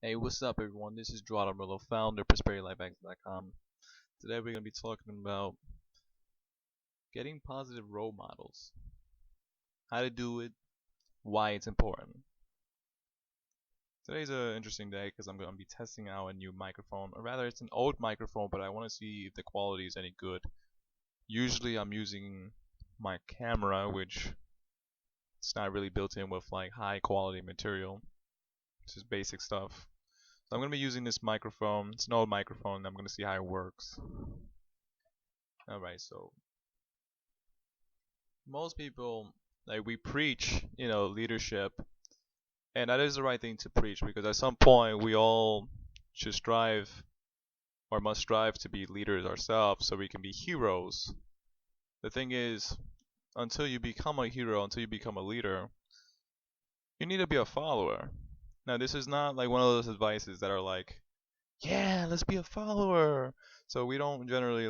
Hey, what's up, everyone? This is Gerardo Morillo, founder of ProsperityLifeHacks.com. Today, we're going to be talking about getting positive role models, how to do it, why it's important. Today's an interesting day because I'm going to be testing out a new microphone, or rather, it's an old microphone, but I want to see if the quality is any good. Usually, I'm using my camera, which it's not really built in with like high quality material. It's just basic stuff. So I'm going to be using this microphone. It's an old microphone, and I'm going to see how it works. Alright, so most people, like, we preach, leadership, and that is the right thing to preach because at some point we all should strive or must strive to be leaders ourselves so we can be heroes. The thing is, until you become a hero, until you become a leader, you need to be a follower. Now, this is not like one of those advices that are like, yeah, let's be a follower. So we don't generally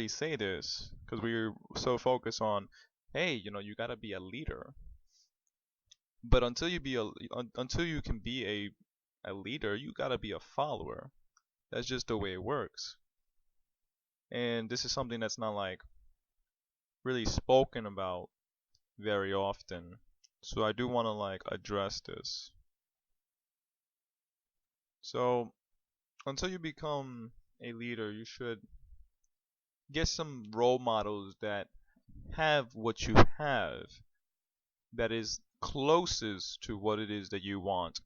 say this because we're so focused on, hey, you gotta be a leader. But until you can be a leader, you gotta be a follower. That's just the way it works. And this is something that's not like really spoken about very often. So I do want to like address this. So until you become a leader, you should get some role models that have what you have, that is closest to what it is that you want,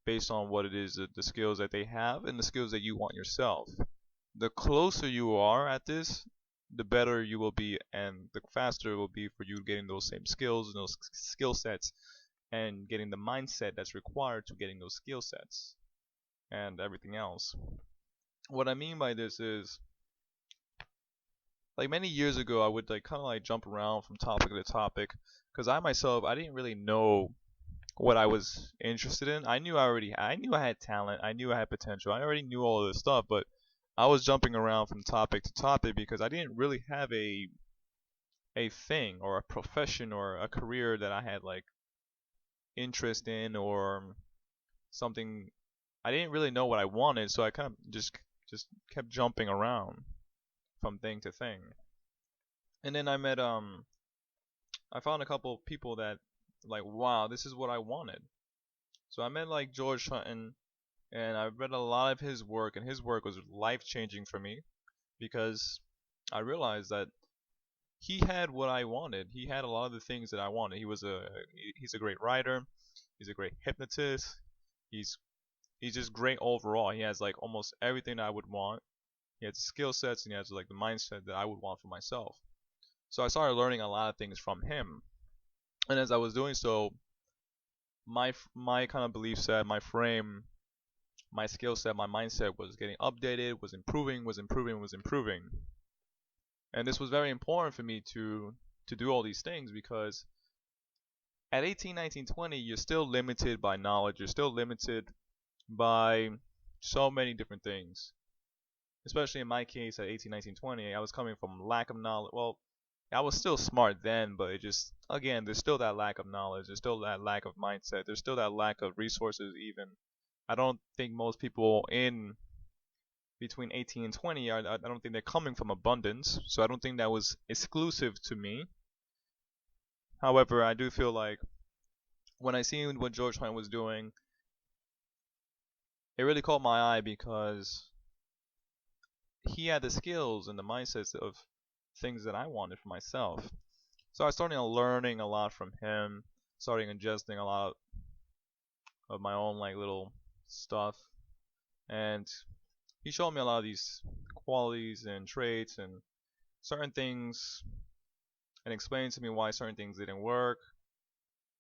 based on what it is that the skills that they have and the skills that you want yourself. The closer you are at this, the better you will be, and the faster it will be for you getting those same skills and those skill sets, and getting the mindset that's required to getting those skill sets and everything else. What I mean by this is, like, many years ago, I would like kind of like jump around from topic to topic because I myself, I didn't really know what I was interested in. I knew I had talent, I knew I had potential, I already knew all of this stuff, but I was jumping around from topic to topic because I didn't really have a thing or a profession or a career that I had like interest in or something. I didn't really know what I wanted, so I kind of just kept jumping around from thing to thing. And then I found a couple of people that, like, wow, this is what I wanted. So I met like George Hutton, and I read a lot of his work, and his work was life changing for me because I realized that he had what I wanted. He had a lot of the things that I wanted. He's a great writer. He's a great hypnotist. He's he's just great overall. He has like almost everything I would want. He has skill sets and he has like the mindset that I would want for myself. So I started learning a lot of things from him. And as I was doing so, my kind of belief set, my frame, my skill set, my mindset was getting updated, was improving, was improving, was improving. And this was very important for me to do all these things because at 18, 19, 20, you're still limited by knowledge. You're still limited by so many different things. Especially in my case at 18, 19, 20, I was coming from lack of knowledge. Well, I was still smart then, but it just, again, there's still that lack of knowledge. There's still that lack of mindset. There's still that lack of resources even. I don't think most people in between 18 and 20 I don't think they're coming from abundance. So I don't think that was exclusive to me. However, I do feel like when I seen what George Hunt was doing, it really caught my eye because he had the skills and the mindsets of things that I wanted for myself. So I started learning a lot from him, starting ingesting a lot of my own like little stuff, and he showed me a lot of these qualities and traits and certain things, and explained to me why certain things didn't work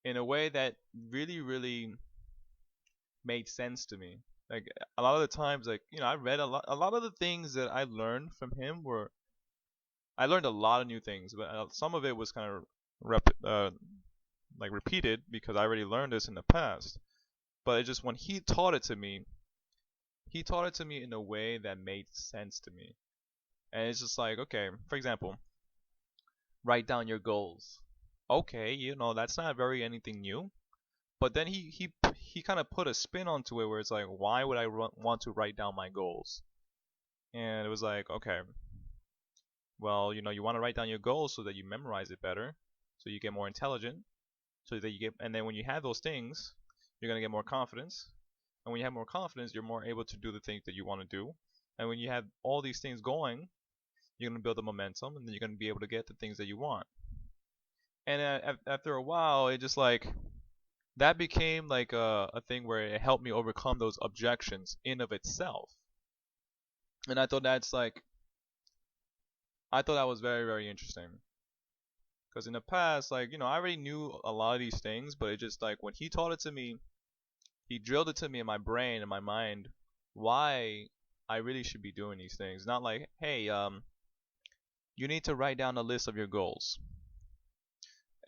in a way that really made sense to me. Like a lot of the times, like I read a lot of the things that I learned from him were I learned a lot of new things, but some of it was kind of like repeated because I already learned this in the past. But it just when he taught it to me in a way that made sense to me. And it's just like, okay, for example, write down your goals. Okay, that's not very anything new. But then he kind of put a spin onto it where it's like, why would I want to write down my goals? And it was like, okay, well, you want to write down your goals so that you memorize it better, so you get more intelligent, so that you get, and then when you have those things, you're gonna get more confidence, and when you have more confidence, you're more able to do the things that you want to do, and when you have all these things going, you're gonna build the momentum, and then you're gonna be able to get the things that you want. And after a while, it just like that became like a thing where it helped me overcome those objections in of itself. And I thought that was very, very interesting. Because in the past, like, I already knew a lot of these things, but it just like when he taught it to me, he drilled it to me in my brain and my mind why I really should be doing these things. Not like, hey, you need to write down a list of your goals.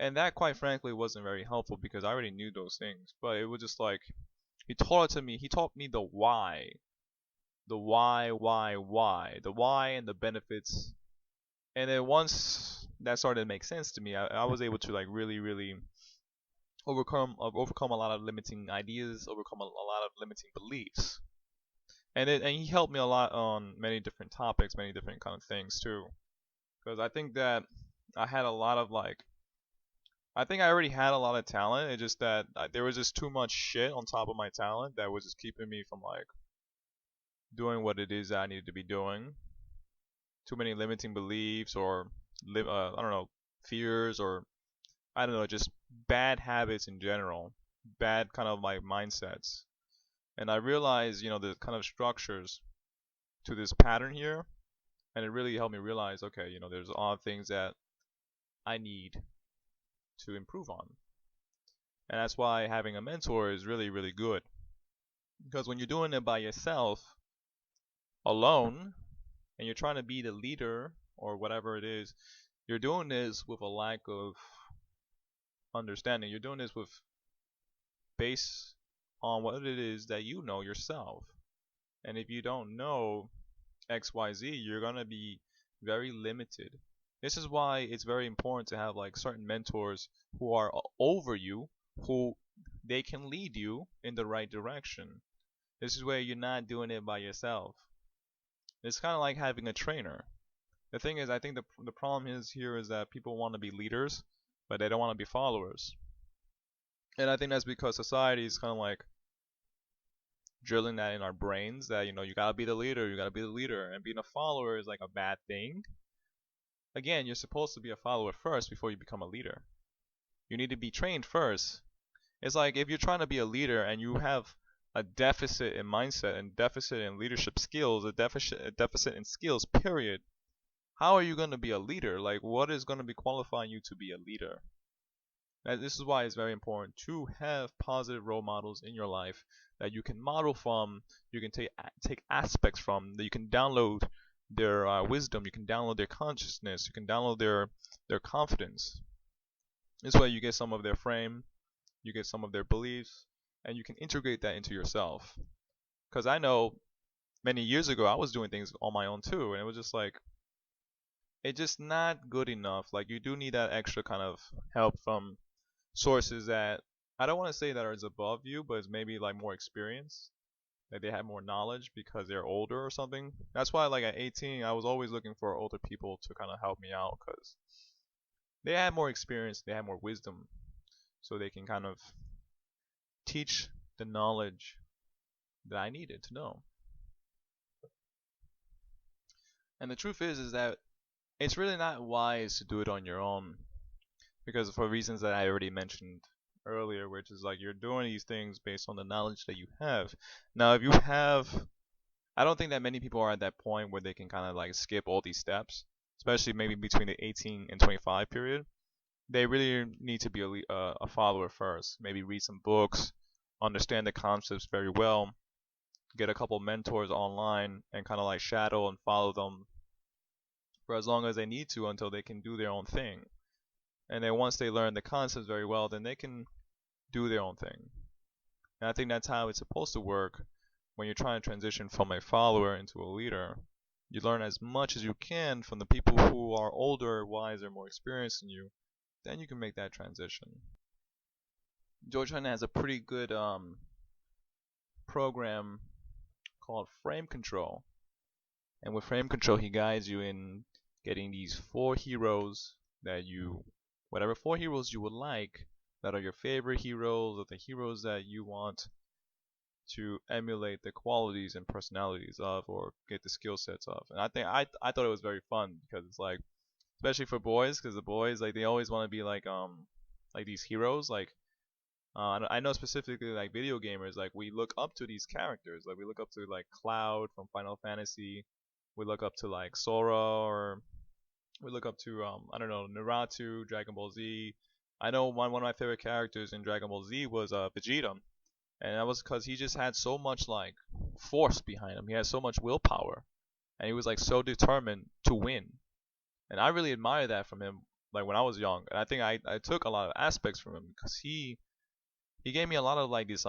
And that, quite frankly, wasn't very helpful because I already knew those things. But it was just like, he taught it to me. He taught me the why. The why, the why and the benefits. And then once that started to make sense to me, I was able to like really, really overcome a lot of limiting ideas, overcome a lot of limiting beliefs. And he helped me a lot on many different topics, many different kind of things too. Because I think that I had a lot of like, I think I already had a lot of talent. It's just that there was just too much shit on top of my talent that was just keeping me from like doing what it is that I needed to be doing. Too many limiting beliefs or I don't know, fears, or I don't know, just bad habits in general, bad kind of like mindsets. And I realized, the kind of structures to this pattern here, and it really helped me realize, okay, there's a lot of things that I need to improve on. And that's why having a mentor is really, really good. Because when you're doing it by yourself, alone, and you're trying to be the leader or whatever it is, you're doing this with a lack of understanding. You're doing this with based on what it is that you know yourself. And if you don't know XYZ, you're gonna be very limited. This is why it's very important to have like certain mentors who are over you, who they can lead you in the right direction. This is where you're not doing it by yourself. It's kind of like having a trainer. The thing is, I think the problem here is that people want to be leaders, but they don't want to be followers. And I think that's because society is kind of like drilling that in our brains that, you gotta be the leader, you gotta be the leader, and being a follower is like a bad thing. Again, you're supposed to be a follower first before you become a leader. You need to be trained first. It's like if you're trying to be a leader and you have a deficit in mindset and deficit in leadership skills, a deficit in skills, period. How are you going to be a leader? Like, what is going to be qualifying you to be a leader? And this is why it's very important to have positive role models in your life that you can model from, you can take aspects from, that you can download their wisdom, you can download their consciousness, you can download their confidence. This way you get some of their frame, you get some of their beliefs, and you can integrate that into yourself. Because I know many years ago I was doing things on my own too, and it was just like, it's just not good enough. Like, you do need that extra kind of help from sources that I don't want to say that are above you, but it's maybe like more experience. Like they have more knowledge because they're older or something. That's why like at 18 I was always looking for older people to kind of help me out because they had more experience, they had more wisdom, so they can kind of teach the knowledge that I needed to know. And the truth is that it's really not wise to do it on your own, because for reasons that I already mentioned earlier, which is like you're doing these things based on the knowledge that you have. Now, if you have, I don't think that many people are at that point where they can kind of like skip all these steps, especially maybe between the 18 and 25 period. They really need to be a follower first. Maybe read some books, understand the concepts very well, get a couple mentors online, and kind of like shadow and follow them for as long as they need to until they can do their own thing. And then once they learn the concepts very well, then they can do their own thing. And I think that's how it's supposed to work when you're trying to transition from a follower into a leader. You learn as much as you can from the people who are older, wiser, more experienced than you. Then you can make that transition. George Hunt has a pretty good program called frame control. And with frame control, he guides you in getting these four heroes that you, whatever four heroes you would like, that are your favorite heroes or the heroes that you want to emulate the qualities and personalities of or get the skill sets of. And I thought it was very fun because it's like, especially for boys, because the boys like they always want to be like these heroes. Like I know specifically like video gamers, like we look up to these characters. Like we look up to like Cloud from Final Fantasy. We look up to like Sora, or we look up to I don't know, Naruto, Dragon Ball Z. I know one of my favorite characters in Dragon Ball Z was Vegeta, and that was because he just had so much like force behind him. He had so much willpower, and he was like so determined to win. And I really admire that from him. Like when I was young, and I think I took a lot of aspects from him because he gave me a lot of like this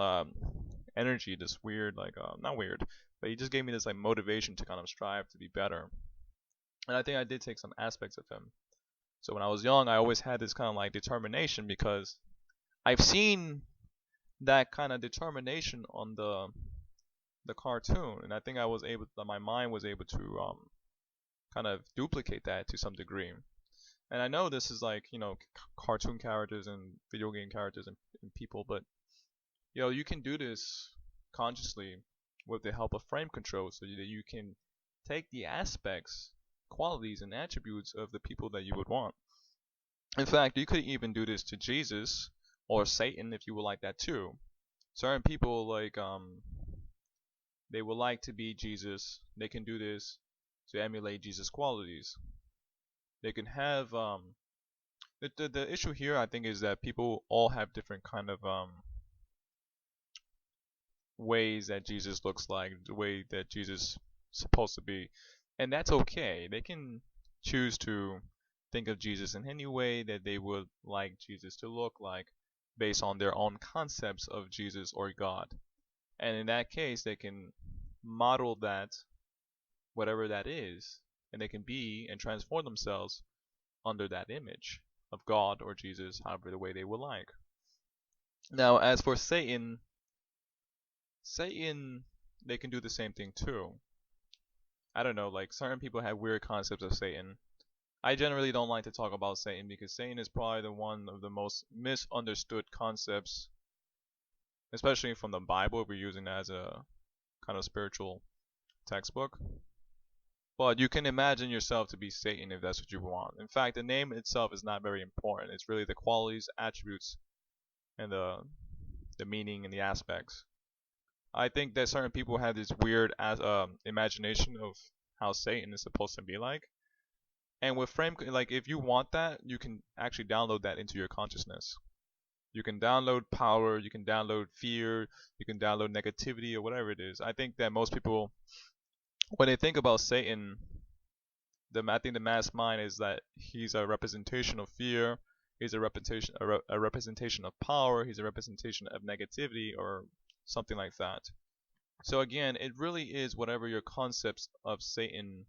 energy, this weird like not weird, but he just gave me this like motivation to kind of strive to be better. And I think I did take some aspects of him. So when I was young, I always had this kind of like determination because I've seen that kind of determination on the cartoon, and I think I was able, my mind was able to kind of duplicate that to some degree. And I know this is like cartoon characters and video game characters and people, but you can do this consciously with the help of frame control, so that you can take the aspects, qualities, and attributes of the people that you would want. In fact, you could even do this to Jesus or Satan if you would like that too. Certain people like they would like to be Jesus. They can do this to emulate Jesus' qualities. They can have the issue here I think is that people all have different kind of ways that Jesus looks like, the way that Jesus is supposed to be. And that's okay. They can choose to think of Jesus in any way that they would like Jesus to look like based on their own concepts of Jesus or God. And in that case, they can model that, whatever that is, and they can be and transform themselves under that image of God or Jesus, however the way they would like. Now, as for Satan, they can do the same thing too. I don't know, like certain people have weird concepts of Satan. I generally don't like to talk about Satan because Satan is probably the one of the most misunderstood concepts, especially from the Bible if we're using that as a kind of spiritual textbook. But you can imagine yourself to be Satan if that's what you want. In fact, the name itself is not very important. It's really the qualities, attributes, and the meaning and the aspects. I think that certain people have this weird imagination of how Satan is supposed to be like. And with frame, like if you want that, you can actually download that into your consciousness. You can download power, you can download fear, you can download negativity or whatever it is. I think that most people, when they think about Satan, I think the mass mind is that he's a representation of fear, he's a representation of power, he's a representation of negativity or something like that. So again, it really is whatever your concepts of Satan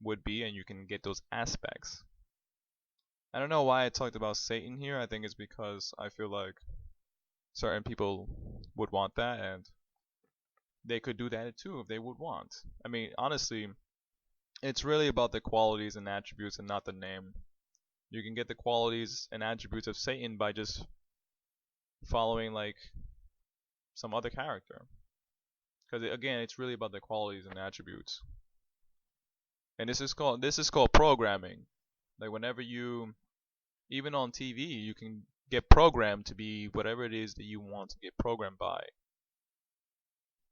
would be, and you can get those aspects. I don't know why I talked about Satan here. I think it's because I feel like certain people would want that, and they could do that too if they would want. I mean, honestly, it's really about the qualities and attributes and not the name. You can get the qualities and attributes of Satan by just following like some other character. Because again, it's really about the qualities and attributes. And this is called programming. Like whenever you, even on TV, you can get programmed to be whatever it is that you want to get programmed by.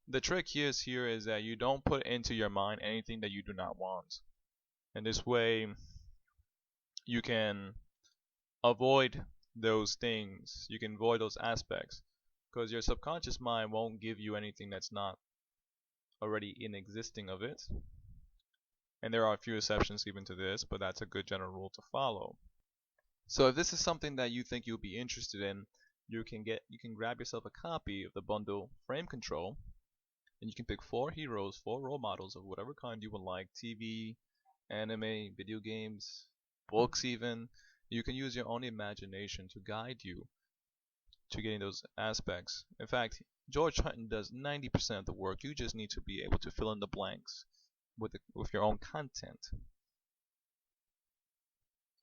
The trick here is that you don't put into your mind anything that you do not want. And this way you can avoid those things. You can avoid those aspects. Because your subconscious mind won't give you anything that's not already in existing of it. And there are a few exceptions even to this, but that's a good general rule to follow. So if this is something that you think you'll be interested in, you can grab yourself a copy of the bundle Frame Control, and you can pick 4 heroes, 4 role models of whatever kind you would like: TV, anime, video games, books even. You can use your own imagination to guide you to getting those aspects. In fact, George Hutton does 90% of the work. You just need to be able to fill in the blanks with your own content.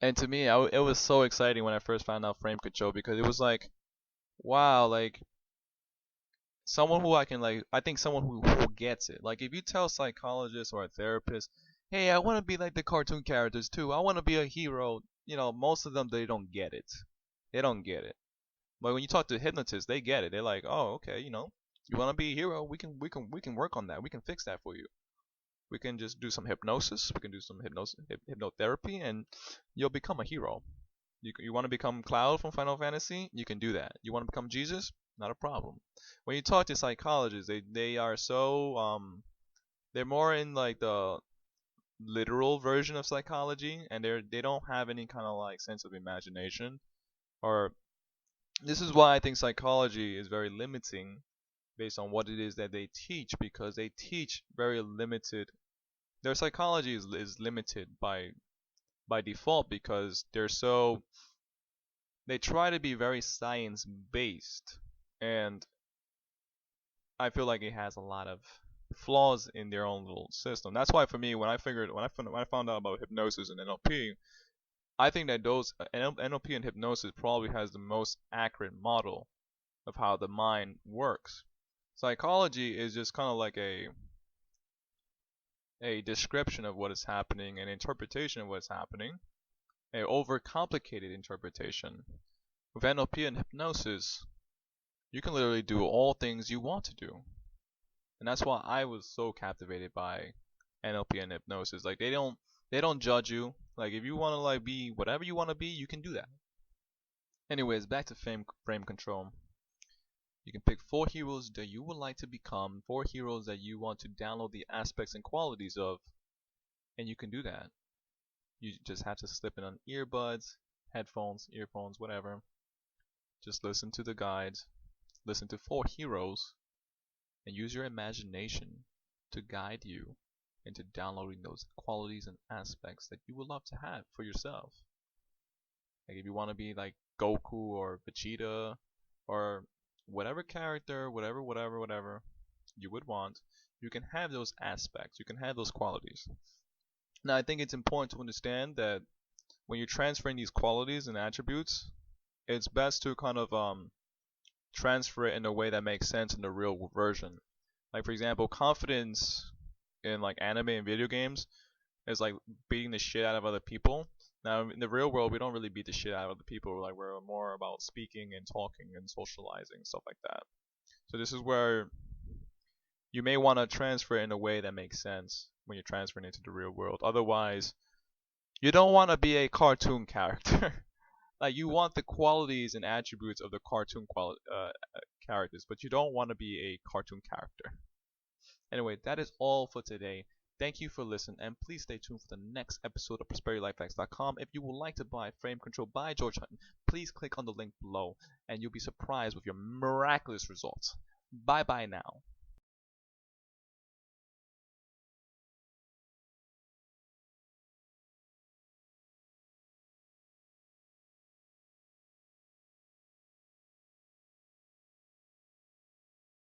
And to me, it was so exciting when I first found out frame control because it was like, wow, like someone who I can like, I think someone who gets it. Like if you tell a psychologist or a therapist, hey, I want to be like the cartoon characters too. I want to be a hero. Most of them they don't get it. They don't get it. But when you talk to hypnotists, they get it. They're like, oh, okay, you want to be a hero? We can work on that. We can fix that for you. We can just do some hypnosis. We can do some hypnotherapy, and you'll become a hero. You want to become Cloud from Final Fantasy? You can do that. You want to become Jesus? Not a problem. When you talk to psychologists, they are so they're more in like the literal version of psychology, and they don't have any kind of like sense of imagination. Or this is why I think psychology is very limiting based on what it is that they teach, because they teach very limited. Their psychology is limited by default because they try to be very science based, and I feel like it has a lot of flaws in their own little system. That's why for me, when I found out about hypnosis and NLP, I think that those NLP and hypnosis probably has the most accurate model of how the mind works. Psychology is just kind of like a description of what is happening, an interpretation of what's happening, a overcomplicated interpretation. With NLP and hypnosis, you can literally do all things you want to do. And that's why I was so captivated by NLP and hypnosis. Like they don't judge you. Like if you want to like be whatever you want to be, you can do that. Anyways, back to frame control. You can pick 4 heroes that you would like to become, 4 heroes that you want to download the aspects and qualities of, and you can do that. You just have to slip in on earbuds, headphones, earphones, whatever. Just listen to the guides, listen to 4 heroes, and use your imagination to guide you into downloading those qualities and aspects that you would love to have for yourself. Like if you want to be like Goku or Vegeta or whatever character, whatever you would want, you can have those aspects, you can have those qualities. Now I think it's important to understand that when you're transferring these qualities and attributes, it's best to kind of transfer it in a way that makes sense in the real version. Like for example, confidence in like anime and video games is like beating the shit out of other people. Now in the real world, we don't really beat the shit out of other people. Like we're more about speaking and talking and socializing, stuff like that. So this is where you may want to transfer it in a way that makes sense when you're transferring into the real world. Otherwise, you don't want to be a cartoon character. Like you want the qualities and attributes of the cartoon characters, but you don't want to be a cartoon character. Anyway, that is all for today. Thank you for listening, and please stay tuned for the next episode of ProsperityLifeHacks.com. If you would like to buy Frame Control by George Hutton, please click on the link below, and you'll be surprised with your miraculous results. Bye bye now.